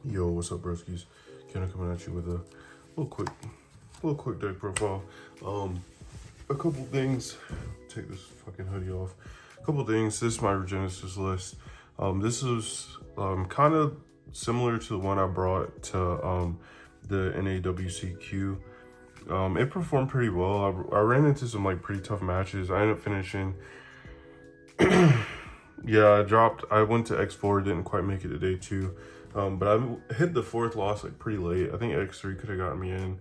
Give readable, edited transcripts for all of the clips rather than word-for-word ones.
Yo, what's up, broskiis? Kenna coming at you with a little quick deck profile. A couple things. Take this fucking hoodie off. A couple things. This is my Regenesis list. This is kind of similar to the one I brought to the NAWCQ. It performed pretty well. I ran into some like pretty tough matches. I ended up finishing. Yeah, I went to X4, didn't quite make it to day 2. But I hit the 4th loss like pretty late. I think X3 could have gotten me in.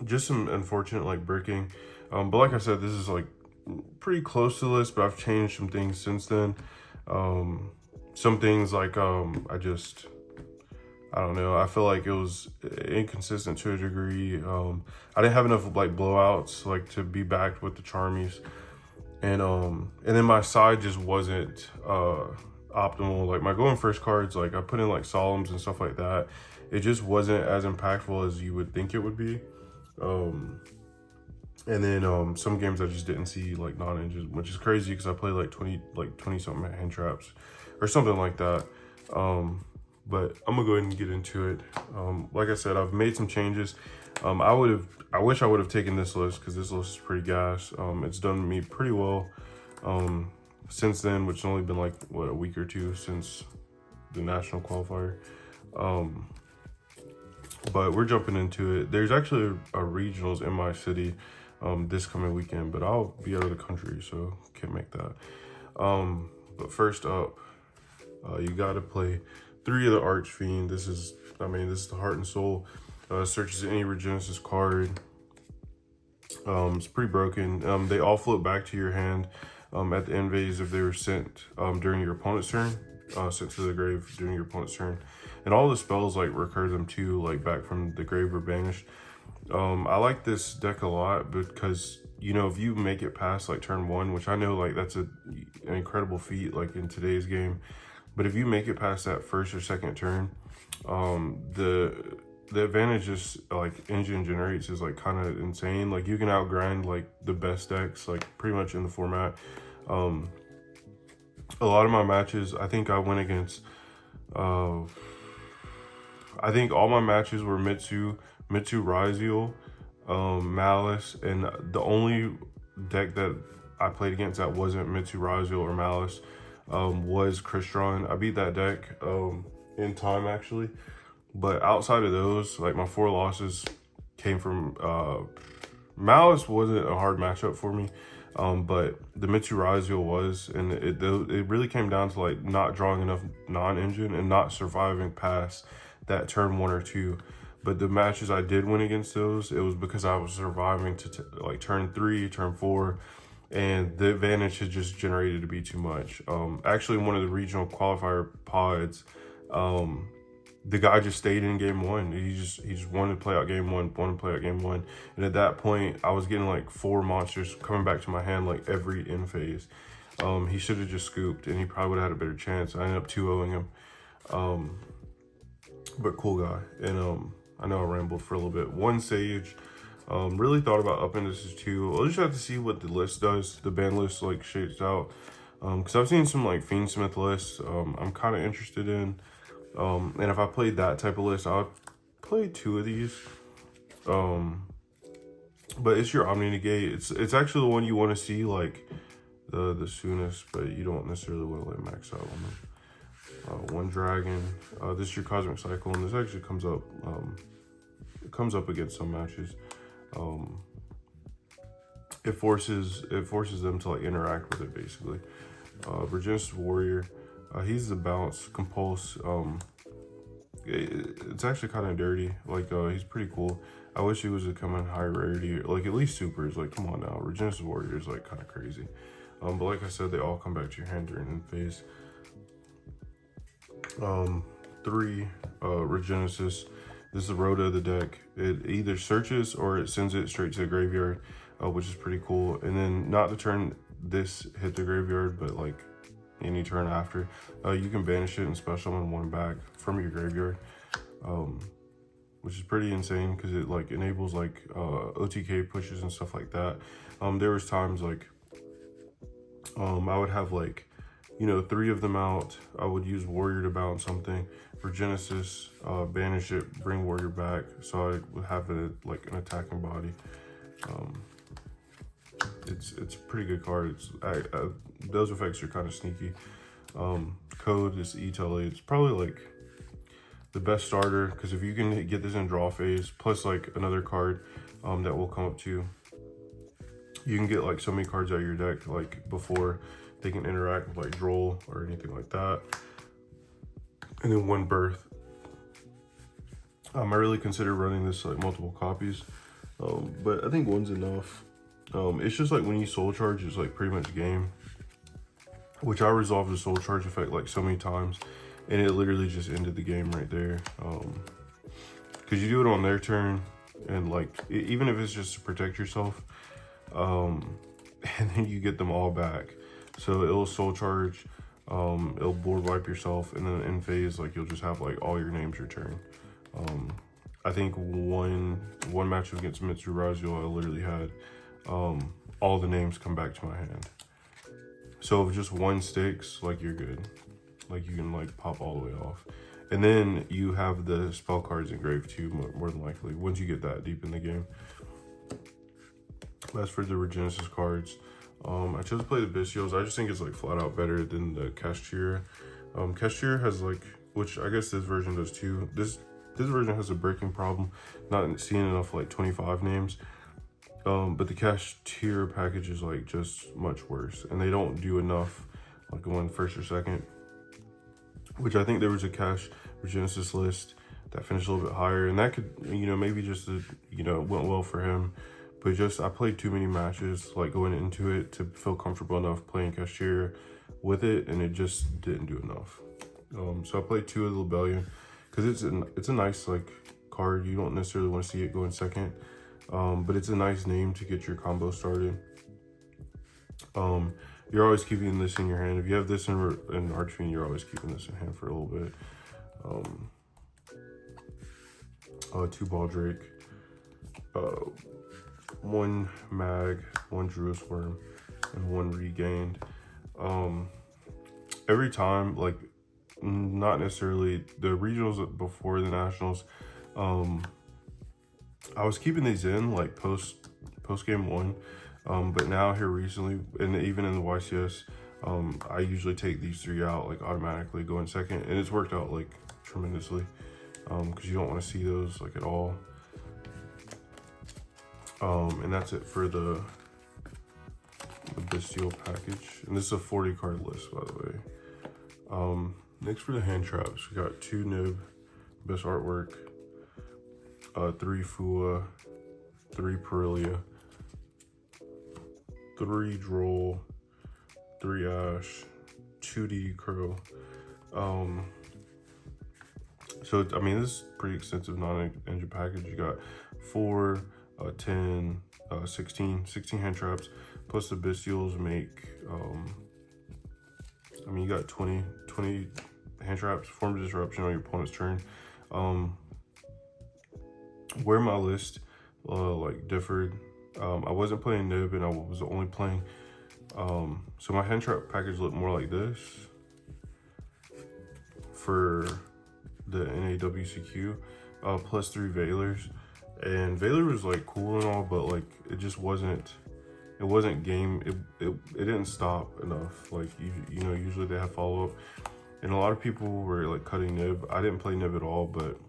Just some unfortunate like breaking. But like I said, this is like pretty close to this, but I've changed some things since then. Some things like I don't know. I feel like it was inconsistent to a degree. I didn't have enough like blowouts like to be backed with the Charmies. And then my side just wasn't optimal. Like my going first cards, like I put in like solemns and stuff like that. It just wasn't as impactful as you would think it would be. And then some games I just didn't see like non-engines, which is crazy because I played like 20 something hand traps or something like that. But I'm gonna go ahead and get into it. Like I said, I've made some changes. I wish I would have taken this list because this list is pretty gas. It's done me pretty well since then, which has only been like what, a week or two since the national qualifier. But we're jumping into it. There's actually a regionals in my city this coming weekend, but I'll be out of the country, so can't make that. But first up, you got to play 3 of the Archfiend. This is the heart and soul. Searches any Regenesis card. It's pretty broken. They all float back to your hand at the end phase if they were sent during your opponent's turn. Sent to the grave during your opponent's turn. And all the spells like recur them too, like back from the grave or banished. I like this deck a lot because, you know, if you make it past like turn 1, which I know like that's an incredible feat like in today's game. But if you make it past that first or second turn, the advantage just like engine generates is like kind of insane. Like you can outgrind like the best decks like pretty much in the format. A lot of my matches, I think I went against I think all my matches were Mitsu Raziel, Malice, and the only deck that I played against that wasn't Mitsu Raziel or Malice was Crystron. I beat that deck in time actually. But outside of those, like my 4 losses came from Malice wasn't a hard matchup for me, but the Mitsu Raziel was, and it really came down to like not drawing enough non-engine and not surviving past that turn 1 or 2. But the matches I did win against those, it was because I was surviving to like turn 3, turn 4, and the advantage had just generated to be too much. Actually, one of the regional qualifier pods, the guy just stayed in game 1. He just wanted to play out game 1, and at that point I was getting like 4 monsters coming back to my hand like every end phase. He should have just scooped and he probably would have had a better chance. I ended up 2-0ing him. But cool guy. And I know I rambled for a little bit. 1 Sage. Really thought about upping this to 2. I'll just have to see what the list does, the ban list like shapes out, because I've seen some like Fiendsmith lists I'm kind of interested in. And if I played that type of list, I'll play 2 of these. But it's your Omni Negate. It's actually the one you want to see like the soonest, but you don't necessarily want to let max out on them. 1 Dragon. This is your Cosmic Cycle, and this actually comes up. It comes up against some matches. It forces them to like interact with it basically. Regenesis Warrior. He's the bounce compulse. It's actually kind of dirty. Like he's pretty cool. I wish he was to come in high rarity, like at least supers. Like come on now, Regenesis Warrior is like kind of crazy. But like I said, they all come back to your hand during end phase. 3 Regenesis. This is the Rhoda of the deck. It either searches or it sends it straight to the graveyard, which is pretty cool. And then not to turn this hit the graveyard, but like any turn after, you can banish it and special summon 1 back from your graveyard, which is pretty insane because it like enables like OTK pushes and stuff like that. There was times like I would have like you know, 3 of them out. I would use Warrior to bounce something. Regenesis, banish it, bring Warrior back, so I would have it like an attacking body. It's a pretty good card. Those effects are kind of sneaky. Code is E-Tele. It's probably like the best starter, because if you can get this in draw phase, plus like another card that will come up to you can get like so many cards out of your deck like before they can interact with like Droll or anything like that. And then 1 birth. I really consider running this like multiple copies, but I think 1's enough. It's just like when you soul charge, it's like pretty much game, which I resolved the soul charge effect like so many times, and it literally just ended the game right there. Because you do it on their turn, and like even if it's just to protect yourself, and then you get them all back. So it'll soul charge, it'll board wipe yourself, and then in phase, like you'll just have like all your names returned. I think one matchup against Mitsu Razio, I literally had all the names come back to my hand. So if just 1 sticks, like you're good. Like you can like pop all the way off. And then you have the spell cards engraved too, more than likely, once you get that deep in the game. That's for the Regenesis cards. I chose to play the Abyssials. I just think it's like flat out better than the Cashier. Cashier has like, which I guess this version does too. This version has a breaking problem, not seeing enough like 25 names. But the Cashier package is like just much worse, and they don't do enough like going 1st or 2nd. Which I think there was a Cash Regenesis list that finished a little bit higher, and that could, you know, maybe just went well for him. But just I played too many matches like going into it to feel comfortable enough playing Cashier with it, and it just didn't do enough. So I played 2 of the Rebellion because it's a nice like card. You don't necessarily want to see it go in 2nd, but it's a nice name to get your combo started. You're always keeping this in your hand. If you have this in Archfiend, you're always keeping this in hand for a little bit. 2 Baldrake, 1 Mag, 1 Druid's Worm, and 1 Regained. Every time, like, not necessarily the regionals before the nationals, I was keeping these in like post game 1. But now here recently, and even in the YCS, I usually take these 3 out like automatically, go in 2nd, and it's worked out like tremendously, because you don't want to see those like at all. And that's it for the Abyssial package, and this is a 40 card list, by the way. Next for the hand traps, we got 2 Nib, best artwork, 3 Fua, 3 Perilia, 3 Droll, 3 Ash, 2 DD Crow. So I mean, this is pretty extensive non-engine package. You got 4, 10, 16 hand traps, plus the Abyssials make, I mean, you got 20 hand traps, form of disruption on your opponent's turn. Where my list like differed, I wasn't playing Nib, and I was only playing, so my hand trap package looked more like this for the NAWCQ, plus 3 Veilers. And Veiler was like cool and all, but like it just wasn't, it wasn't game, it didn't stop enough. Like you know, usually they have follow-up, and a lot of people were like cutting Nib. I didn't play Nib at all, but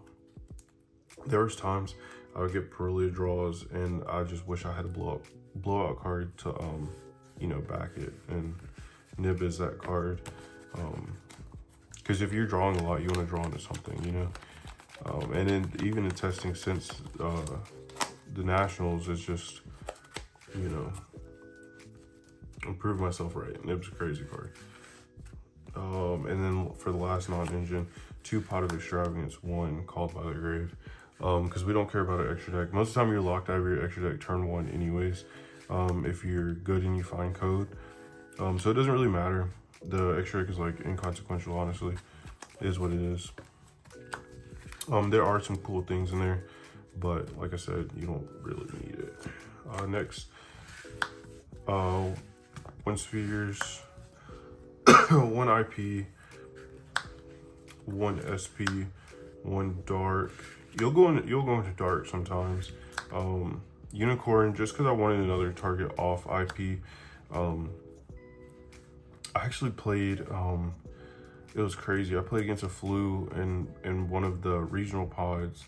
there was times I would get Perilia draws, and I just wish I had a blowout card to you know, back it, and Nib is that card. Because if you're drawing a lot, you want to draw into something, you know. And then even in testing since the nationals, is just, you know, improve myself right. Nib's a crazy card. And then for the last non-engine, 2 Pot of Extravagance, 1 Called by the Grave. Because we don't care about an extra deck. Most of the time you're locked out of your extra deck turn 1 anyways, if you're good and you find code. So it doesn't really matter. The extra deck is like inconsequential, honestly. It is what it is. There are some cool things in there, but like I said, you don't really need it. Next, Wind Spheres, 1 IP, 1 SP, 1 dark. You'll go into dark sometimes. Unicorn, just because I wanted another target off IP. I actually played, it was crazy. I played against a flu in one of the regional pods,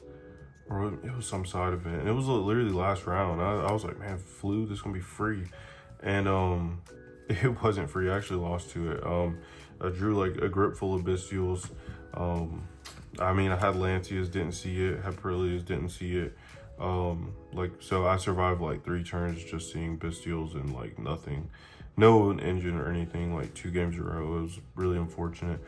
or it was some side event, and it was literally last round. I was like, man, flu, this is gonna be free. And it wasn't free. I actually lost to it. I drew like a grip full of Abyssials. I mean, I had Lancias, didn't see it. Had Perlias, didn't see it. So I survived like 3 turns just seeing Bestials and like nothing. No engine or anything, like 2 games in a row. It was really unfortunate.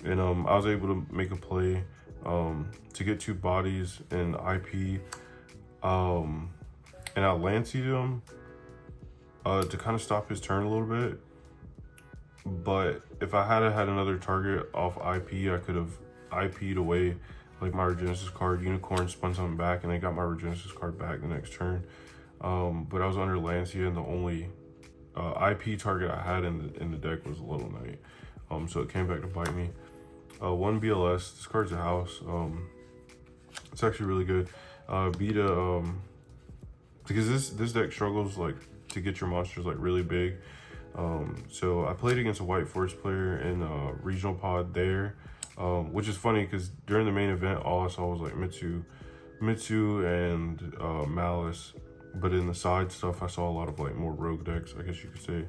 And I was able to make a play to get 2 bodies and IP. And I lancied him to kind of stop his turn a little bit. But if I had had another target off IP, I could have IP'd away like my Regenesis card. Unicorn spun something back and I got my Regenesis card back the next turn. But I was under Lancia, and the only IP target I had in the deck was Little Knight. So it came back to bite me. 1 BLS, this card's a house. It's actually really good. Beta, because this deck struggles like to get your monsters like really big. So I played against a White Force player in a regional pod there, which is funny because during the main event, all I saw was like Mitsu and Malice. But in the side stuff, I saw a lot of like more rogue decks, I guess you could say.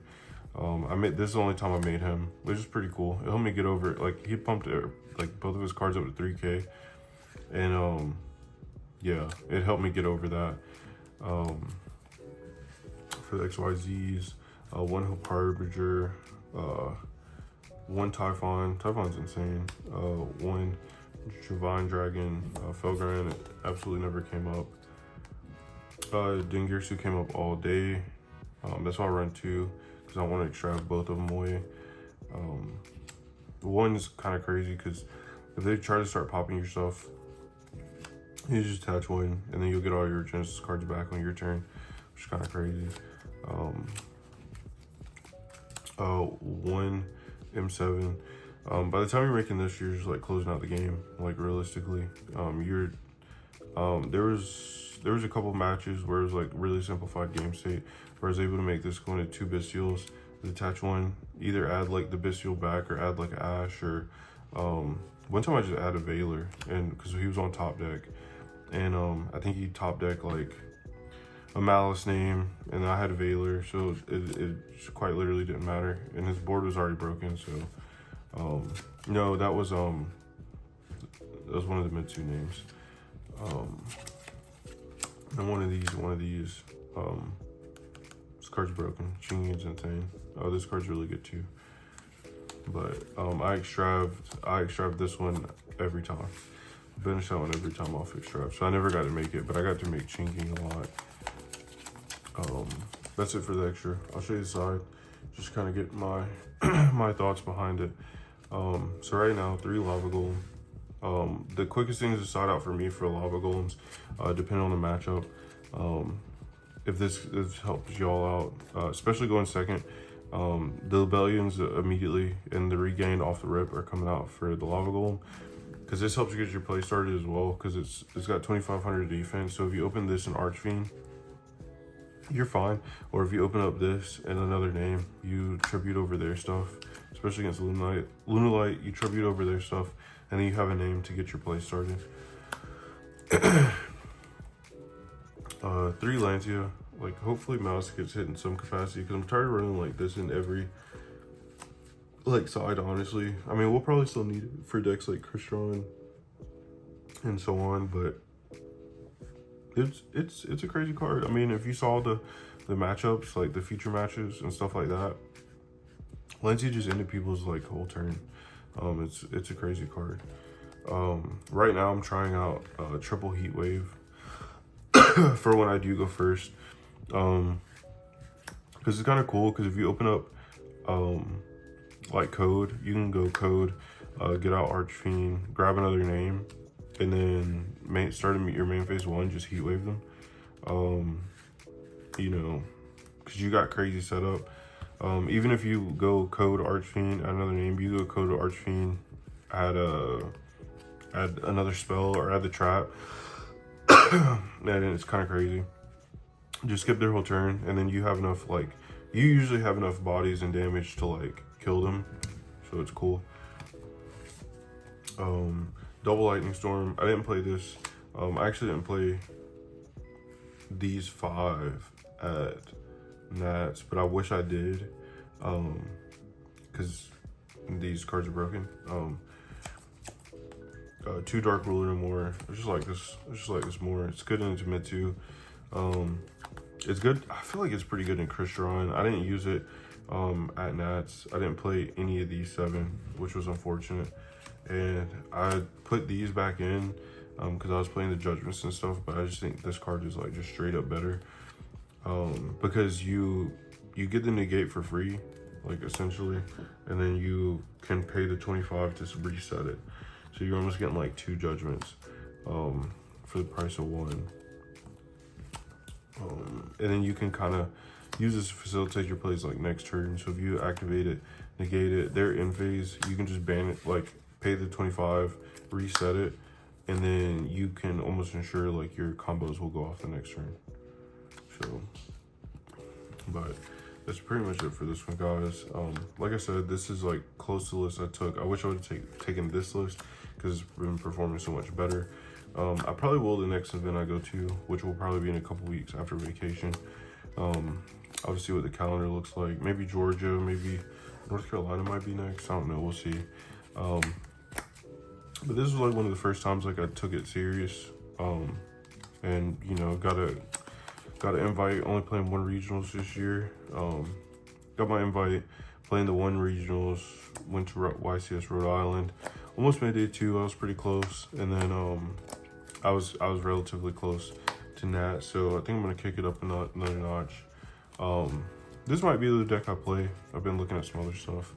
This is the only time I made him, which is pretty cool. It helped me get over it. Like he pumped like both of his cards up to 3K, and yeah, it helped me get over that. For the XYZs, 1 Hope Harbinger, 1 Typhon. Typhon's insane. 1 Divine Dragon, Felgran. It absolutely never came up. Dingirsu came up all day. That's why I run 2, because I want to extract both of them away. 1 is kind of crazy because if they try to start popping your stuff, you just attach 1 and then you'll get all your Genesis cards back on your turn, which is kind of crazy. 1 M7. By the time you're making this, you're just like closing out the game, like realistically. There was a couple matches where it was like really simplified game state where I was able to make this go into 2 Bestials, attach 1, either add like the Bestial back or add like an Ash, or one time I just added a Veiler, and because he was on top deck, and I think he top decked like a Malice name, and I had a Veiler, so it quite literally didn't matter, and his board was already broken. So no, that was one of the Mitsu names. And one of these, this card's broken. Chingy's insane. Oh, this card's really good too. But I extraved this one every time. Finish that one every time off extrav. So I never got to make it, but I got to make Chingy a lot. That's it for the extra. I'll show you the side. Just kind of get my my thoughts behind it. So right now, 3 lava golem. The quickest thing is to side out for me for lava golems, depending on the matchup. If this helps y'all out, especially going second, the Rebellions immediately and the regain off the rip are coming out for the lava golem, because this helps you get your play started as well, because it's got 2500 defense. So if you open this in Archfiend, you're fine. Or if you open up this and another name, you tribute over their stuff, especially against Lunalight, you tribute over their stuff, and then you have a name to get your play started. 3 Lancia. Like, hopefully Mouse gets hit in some capacity, because I'm tired of running like this in every like side, honestly. I mean, we'll probably still need it for decks like Crystron and so on, but it's a crazy card. I mean, if you saw the matchups, like the feature matches and stuff like that, Lancia just ended people's like whole turn. It's a crazy card. Right now I'm trying out triple heat wave for when I do go first, because it's kind of cool, because if you open up like code, you can go code, get out Archfiend, grab another name, and then start your main phase 1, just heat wave them. You know, because you got crazy setup. Even if you go code Archfiend, add another name, you go code Archfiend, add another spell or add the trap, and it's kind of crazy. Just skip their whole turn, and then you have enough, like, you usually have enough bodies and damage to like kill them, so it's cool. Double Lightning Storm. I didn't play this. I actually didn't play these 5 at Nats, but I wish I did, because these cards are broken. 2 Dark Ruler no more. I just like this. I just like this more. It's good into mid 2. It's good. I feel like it's pretty good in Crystron. I didn't use it at Nats. I didn't play any of these 7, which was unfortunate. And I put these back in because I was playing the Judgments and stuff, but I just think this card is like just straight up better. Because you get the negate for free, like essentially, and then you can pay the 25 to reset it. So you're almost getting like 2 Judgments for the price of 1. And then you can kind of use this to facilitate your plays like next turn. So if you activate it, negate it, they're in phase, you can just ban it, like pay the 25, reset it, and then you can almost ensure like your combos will go off the next turn. So, but that's pretty much it for this one, guys. Like I said, this is like close to the list I took. I wish I would have taken this list because it's been performing so much better. I probably will the next event I go to, which will probably be in a couple weeks after vacation. I'll see what the calendar looks like. Maybe Georgia, maybe North Carolina might be next. I don't know, we'll see. But this was like one of the first times like I took it serious. And you know, got an invite, only playing 1 regionals this year. Got my invite, playing the 1 regionals, went to YCS Rhode Island. Almost made day 2, I was pretty close. And then I was relatively close to Nat, so I think I'm gonna kick it up another notch. This might be the deck I play. I've been looking at some other stuff,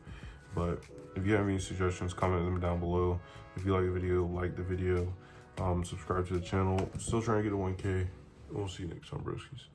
but if you have any suggestions, comment them down below. If you like the video, subscribe to the channel. Still trying to get to 1K. We'll see you next time, broskies.